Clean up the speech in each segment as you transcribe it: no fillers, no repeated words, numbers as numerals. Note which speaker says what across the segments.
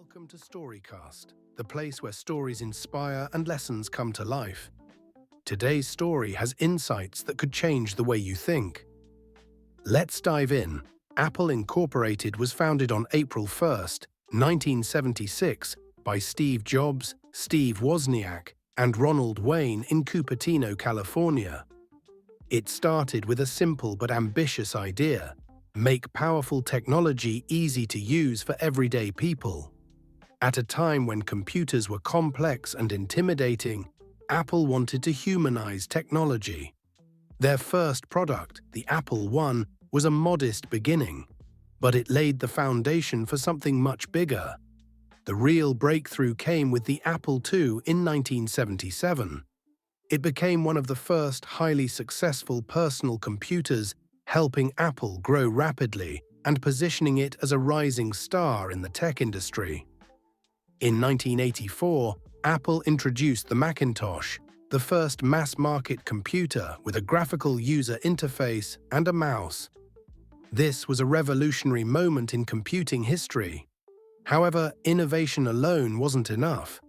Speaker 1: Welcome to StoryCast, the place where stories inspire and lessons come to life. Today's story has insights that could change the way you think. Let's dive in. Apple Incorporated was founded on April 1st, 1976, by Steve Jobs, Steve Wozniak, and Ronald Wayne in Cupertino, California. It started with a simple but ambitious idea: make powerful technology easy to use for everyday people. At a time when computers were complex and intimidating, Apple wanted to humanize technology. Their first product, the Apple I, was a modest beginning, but it laid the foundation for something much bigger. The real breakthrough came with the Apple II in 1977. It became one of the first highly successful personal computers, helping Apple grow rapidly and positioning it as a rising star in the tech industry. In 1984, Apple introduced the Macintosh, the first mass-market computer with a graphical user interface and a mouse. This was a revolutionary moment in computing history. However, innovation alone wasn't enough.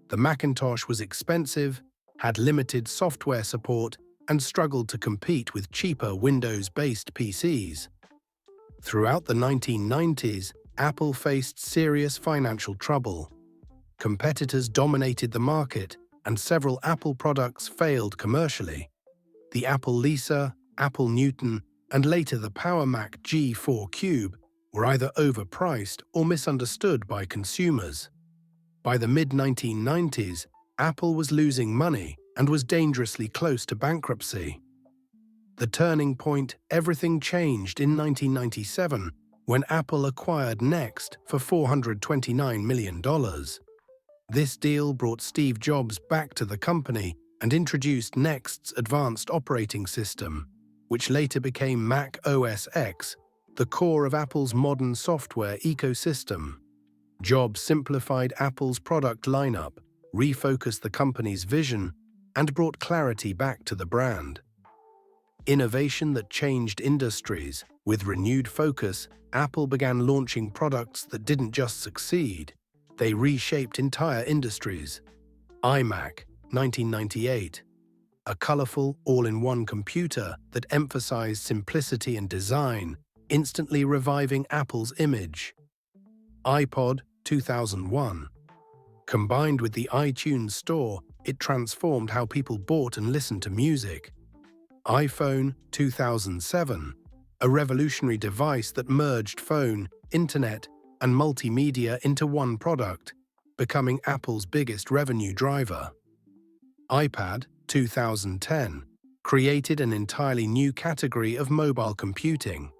Speaker 1: The Macintosh was expensive, had limited software support, and struggled to compete with cheaper Windows-based PCs. Throughout the 1990s, Apple faced serious financial trouble. Competitors dominated the market, and several Apple products failed commercially. The Apple Lisa, Apple Newton, and later the Power Mac G4 Cube were either overpriced or misunderstood by consumers. By the mid-1990s, Apple was losing money and was dangerously close to bankruptcy. The turning point: everything changed in 1997 when Apple acquired Next for $429 million. This deal brought Steve Jobs back to the company and introduced Next's advanced operating system, which later became Mac OS X, the core of Apple's modern software ecosystem. Jobs simplified Apple's product lineup, refocused the company's vision, and brought clarity back to the brand. Innovation that changed industries. With renewed focus, Apple began launching products that didn't just succeed, they reshaped entire industries. iMac, 1998. A colorful, all-in-one computer that emphasized simplicity and design, instantly reviving Apple's image. iPod, 2001. Combined with the iTunes Store, it transformed how people bought and listened to music. iPhone, 2007. A revolutionary device that merged phone, internet, and multimedia into one product, becoming Apple's biggest revenue driver. iPad, 2010. Created an entirely new category of mobile computing.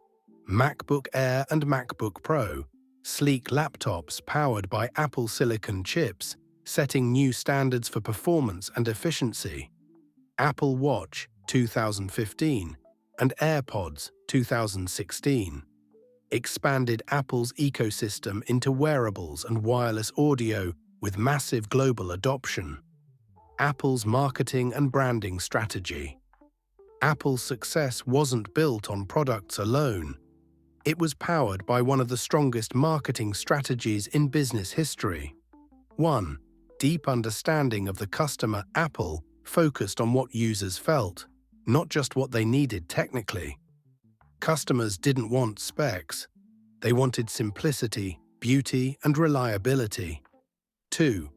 Speaker 1: MacBook Air and MacBook Pro. Sleek laptops powered by Apple Silicon chips, setting new standards for performance and efficiency. Apple Watch, 2015, and AirPods, 2016. Expanded Apple's ecosystem into wearables and wireless audio with massive global adoption. Apple's marketing and branding strategy. Apple's success wasn't built on products alone. It was powered by one of the strongest marketing strategies in business history. 1. Deep understanding of the customer. Apple focused on what users felt, not just what they needed technically. Customers didn't want specs. They wanted simplicity, beauty, and reliability. 2.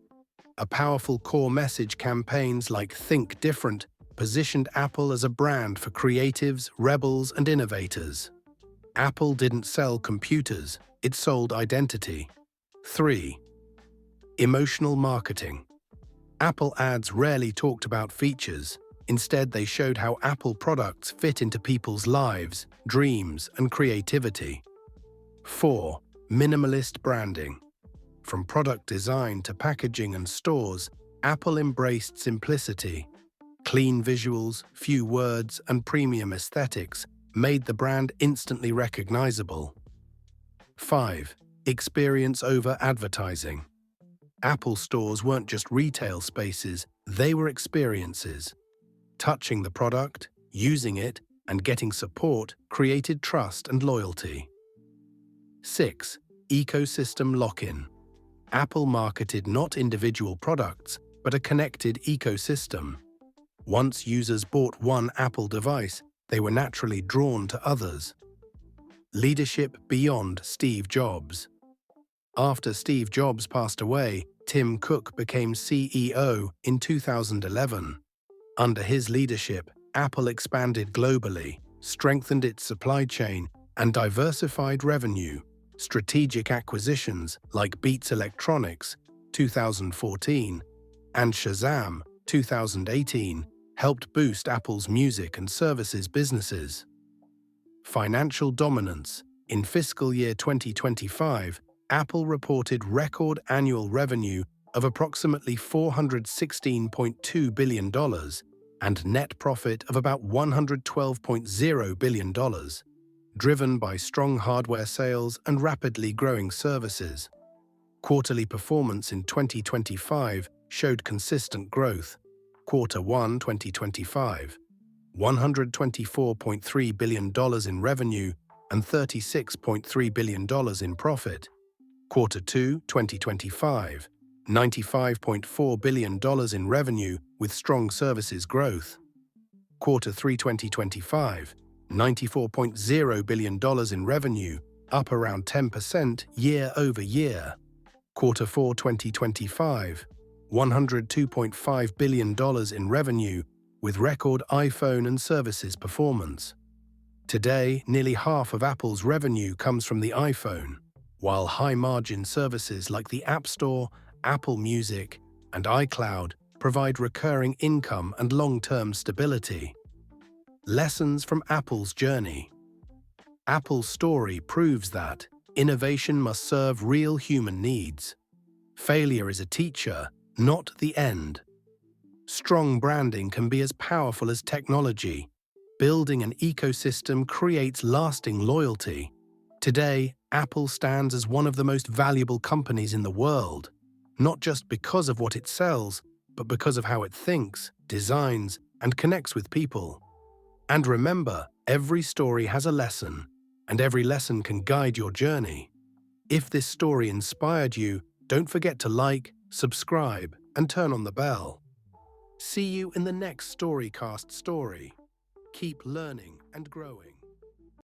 Speaker 1: A powerful core message. Campaigns like Think Different positioned Apple as a brand for creatives, rebels, and innovators. Apple didn't sell computers, it sold identity. 3. Emotional marketing. Apple ads rarely talked about features. Instead, they showed how Apple products fit into people's lives, dreams, and creativity. 4. Minimalist branding. From product design to packaging and stores, Apple embraced simplicity. Clean visuals, few words, and premium aesthetics made the brand instantly recognizable. 5. Experience over advertising. Apple stores weren't just retail spaces, they were experiences. Touching the product, using it, and getting support created trust and loyalty. 6. Ecosystem lock-in. Apple marketed not individual products, but a connected ecosystem. Once users bought one Apple device, they were naturally drawn to others. Leadership beyond Steve Jobs. After Steve Jobs passed away, Tim Cook became CEO in 2011. Under his leadership, Apple expanded globally, strengthened its supply chain, and diversified revenue. Strategic acquisitions like Beats Electronics, 2014, and Shazam, 2018, helped boost Apple's music and services businesses. Financial dominance. In fiscal year 2025, Apple reported record annual revenue of approximately $416.2 billion and net profit of about $112.0 billion, driven by strong hardware sales and rapidly growing services. Quarterly performance in 2025 showed consistent growth. Quarter 1 2025, $124.3 billion in revenue and $36.3 billion in profit. Quarter 2 2025, $95.4 billion in revenue with strong services growth. Quarter 3 2025, $94.0 billion in revenue, up around 10% year-over-year. Quarter 4 2025, $102.5 billion in revenue, with record iPhone and services performance. Today, nearly half of Apple's revenue comes from the iPhone, while high-margin services like the App Store, Apple Music, and iCloud provide recurring income and long-term stability. Lessons from Apple's journey. Apple's story proves that innovation must serve real human needs. Failure is a teacher, not the end. Strong branding can be as powerful as technology. Building an ecosystem creates lasting loyalty. Today, Apple stands as one of the most valuable companies in the world, not just because of what it sells, but because of how it thinks, designs, and connects with people. And remember, every story has a lesson, and every lesson can guide your journey. If this story inspired you, don't forget to like, subscribe, and turn on the bell. See you in the next StoryCast story. Keep learning and growing.